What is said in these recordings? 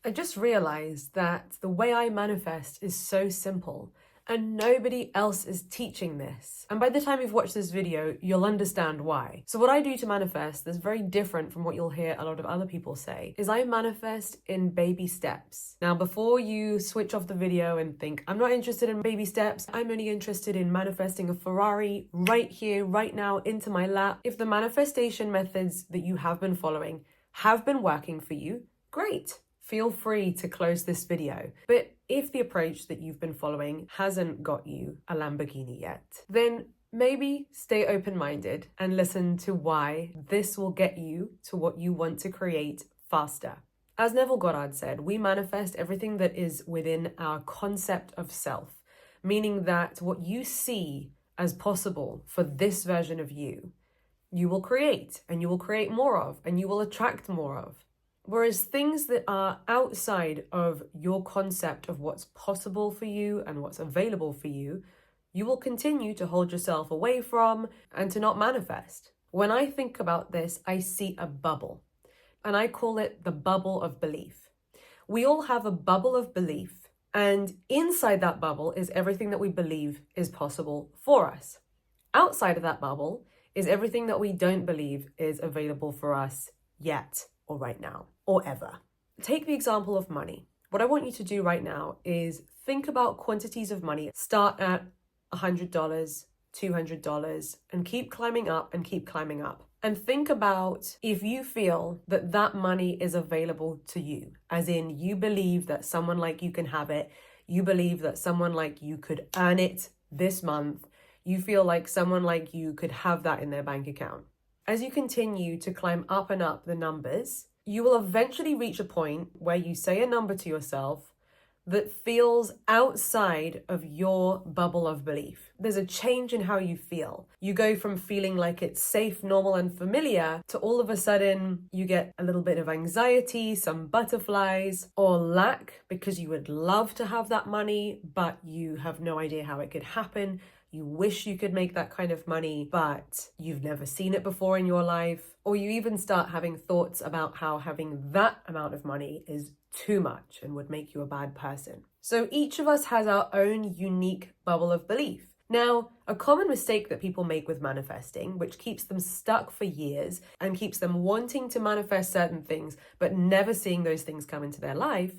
I just realized that the way I manifest is so simple and nobody else is teaching this. And by the time you've watched this video, you'll understand why. So what I do to manifest that's very different from what you'll hear a lot of other people say is I manifest in baby steps. Now, before you switch off the video and think, I'm not interested in baby steps, I'm only interested in manifesting a Ferrari right here, right now, into my lap. If the manifestation methods that you have been following have been working for you, great. Feel free to close this video. But if the approach that you've been following hasn't got you a Lamborghini yet, then maybe stay open-minded and listen to why this will get you to what you want to create faster. As Neville Goddard said, we manifest everything that is within our concept of self, meaning that what you see as possible for this version of you, you will create, and you will create more of, and you will attract more of. Whereas things that are outside of your concept of what's possible for you and what's available for you, you will continue to hold yourself away from and to not manifest. When I think about this, I see a bubble, and I call it the bubble of belief. We all have a bubble of belief, and inside that bubble is everything that we believe is possible for us. Outside of that bubble is everything that we don't believe is available for us yet, or right now, or ever. Take the example of money. What I want you to do right now is think about quantities of money. Start at $100, $200, and keep climbing up and keep climbing up. And think about if you feel that that money is available to you, as in you believe that someone like you can have it, you believe that someone like you could earn it this month, you feel like someone like you could have that in their bank account. As you continue to climb up and up the numbers, you will eventually reach a point where you say a number to yourself that feels outside of your bubble of belief. There's a change in how you feel. You go from feeling like it's safe, normal, and familiar to all of a sudden you get a little bit of anxiety, some butterflies, or lack because you would love to have that money, but you have no idea how it could happen. You wish you could make that kind of money, but you've never seen it before in your life. Or you even start having thoughts about how having that amount of money is too much and would make you a bad person. So each of us has our own unique bubble of belief. Now, a common mistake that people make with manifesting, which keeps them stuck for years and keeps them wanting to manifest certain things, but never seeing those things come into their life,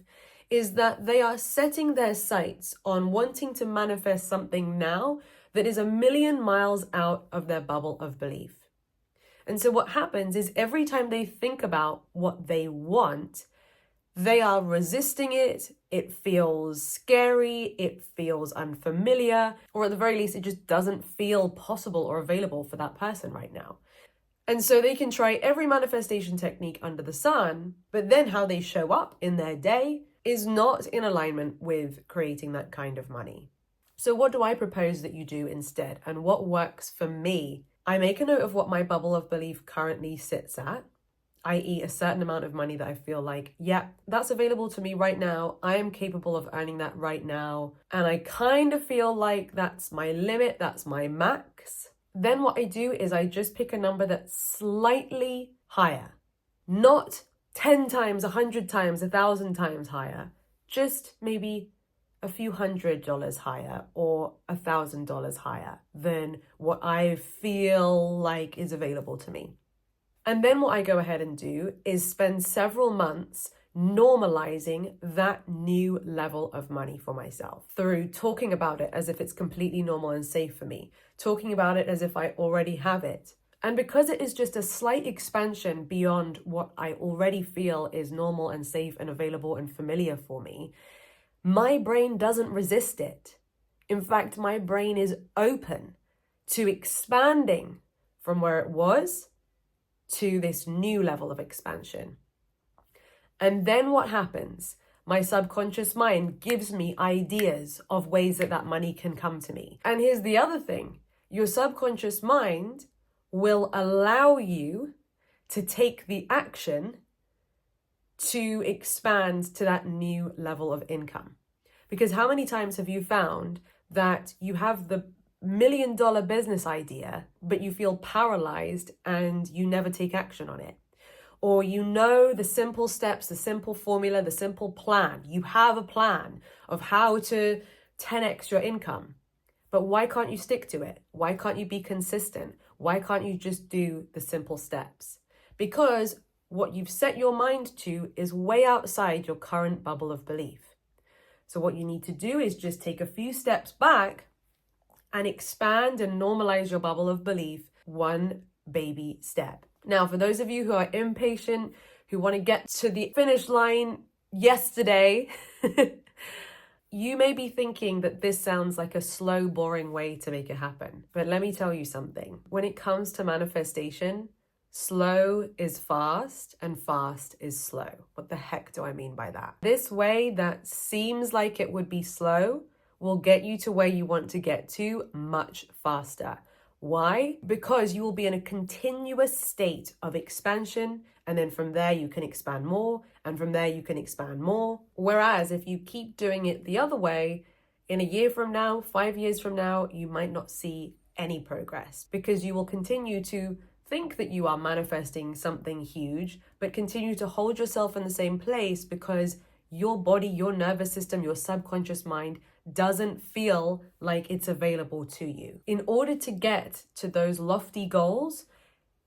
is that they are setting their sights on wanting to manifest something now that is a million miles out of their bubble of belief. And so what happens is every time they think about what they want, they are resisting it, it feels scary, it feels unfamiliar, or at the very least, it just doesn't feel possible or available for that person right now. And so they can try every manifestation technique under the sun, but then how they show up in their day is not in alignment with creating that kind of money. So what do I propose that you do instead? And what works for me? I make a note of what my bubble of belief currently sits at, i.e. a certain amount of money that I feel like, yeah, that's available to me right now. I am capable of earning that right now. And I kind of feel like that's my limit, that's my max. Then what I do is I just pick a number that's slightly higher, not 10 times, 100 times, 1,000 times higher, just maybe a few $100 higher or $1,000 higher than what I feel like is available to me. And then what I go ahead and do is spend several months normalizing that new level of money for myself through talking about it as if it's completely normal and safe for me, talking about it as if I already have it. And because it is just a slight expansion beyond what I already feel is normal and safe and available and familiar for me, my brain doesn't resist it. In fact, my brain is open to expanding from where it was to this new level of expansion. And then what happens? My subconscious mind gives me ideas of ways that that money can come to me. And here's the other thing. Your subconscious mind will allow you to take the action to expand to that new level of income. Because how many times have you found that you have the $1 million business idea, but you feel paralyzed and you never take action on it? or you know the simple steps, the simple formula, the simple plan. You have a plan of how to 10x your income. But why can't you stick to it? Why can't you be consistent? Why can't you just do the simple steps? Because what you've set your mind to is way outside your current bubble of belief. So what you need to do is just take a few steps back and expand and normalize your bubble of belief one baby step. Now, for those of you who are impatient, who want to get to the finish line yesterday, you may be thinking that this sounds like a slow, boring way to make it happen. But let me tell you something. When it comes to manifestation, slow is fast and fast is slow. What the heck do I mean by that? This way that seems like it would be slow will get you to where you want to get to much faster. Why? Because you will be in a continuous state of expansion, and then from there you can expand more, and from there you can expand more. Whereas if you keep doing it the other way, in a year from now, 5 years from now, you might not see any progress because you will continue to think that you are manifesting something huge, but continue to hold yourself in the same place because your body, your nervous system, your subconscious mind doesn't feel like it's available to you. In order to get to those lofty goals,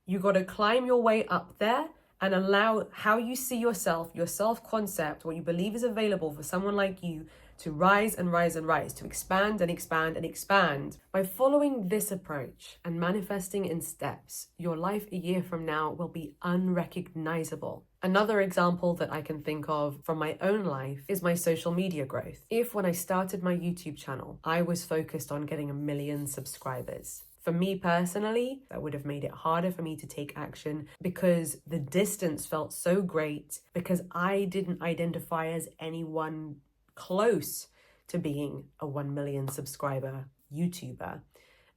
you got to climb your way up there and allow how you see yourself, your self-concept, what you believe is available for someone like you to rise and rise and rise, to expand and expand and expand. By following this approach and manifesting in steps, your life a year from now will be unrecognizable. Another example that I can think of from my own life is my social media growth. If when I started my YouTube channel, I was focused on getting 1 million subscribers, for me personally, that would have made it harder for me to take action because the distance felt so great because I didn't identify as anyone close to being a 1 million subscriber YouTuber.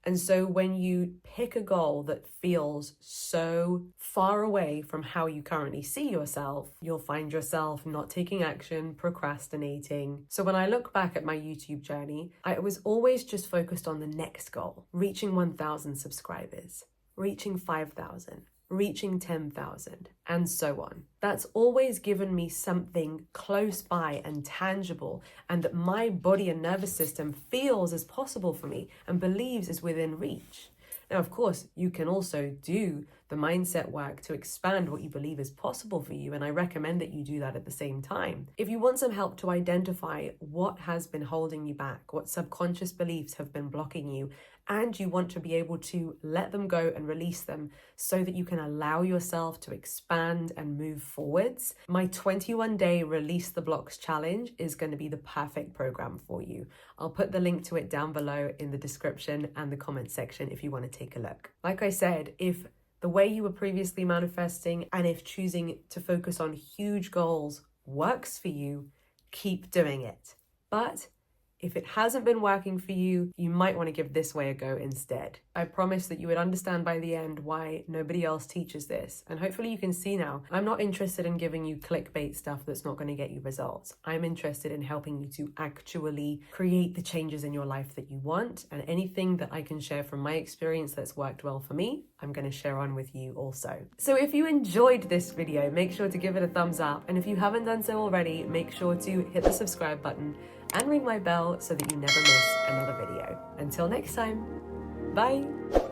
And so when you pick a goal that feels so far away from how you currently see yourself, you'll find yourself not taking action, procrastinating. So when I look back at my YouTube journey, I was always just focused on the next goal, reaching 1,000 subscribers, reaching 5,000, reaching 10,000, and so on. That's always given me something close by and tangible, and that my body and nervous system feels is possible for me and believes is within reach. Now, of course, you can also do the mindset work to expand what you believe is possible for you, and I recommend that you do that at the same time. If you want some help to identify what has been holding you back, what subconscious beliefs have been blocking you, and you want to be able to let them go and release them so that you can allow yourself to expand and move forwards, my 21-day Release the Blocks challenge is going to be the perfect program for you. I'll put the link to it down below in the description and the comment section if you want to take a look. Like I said, if the way you were previously manifesting and if choosing to focus on huge goals works for you, keep doing it. But if it hasn't been working for you, you might want to give this way a go instead. I promise that you would understand by the end why nobody else teaches this. And hopefully you can see now, I'm not interested in giving you clickbait stuff that's not going to get you results. I'm interested in helping you to actually create the changes in your life that you want. And anything that I can share from my experience that's worked well for me, I'm going to share on with you also. So if you enjoyed this video, make sure to give it a thumbs up. And if you haven't done so already, make sure to hit the subscribe button and ring my bell so that you never miss another video. Until next time, bye!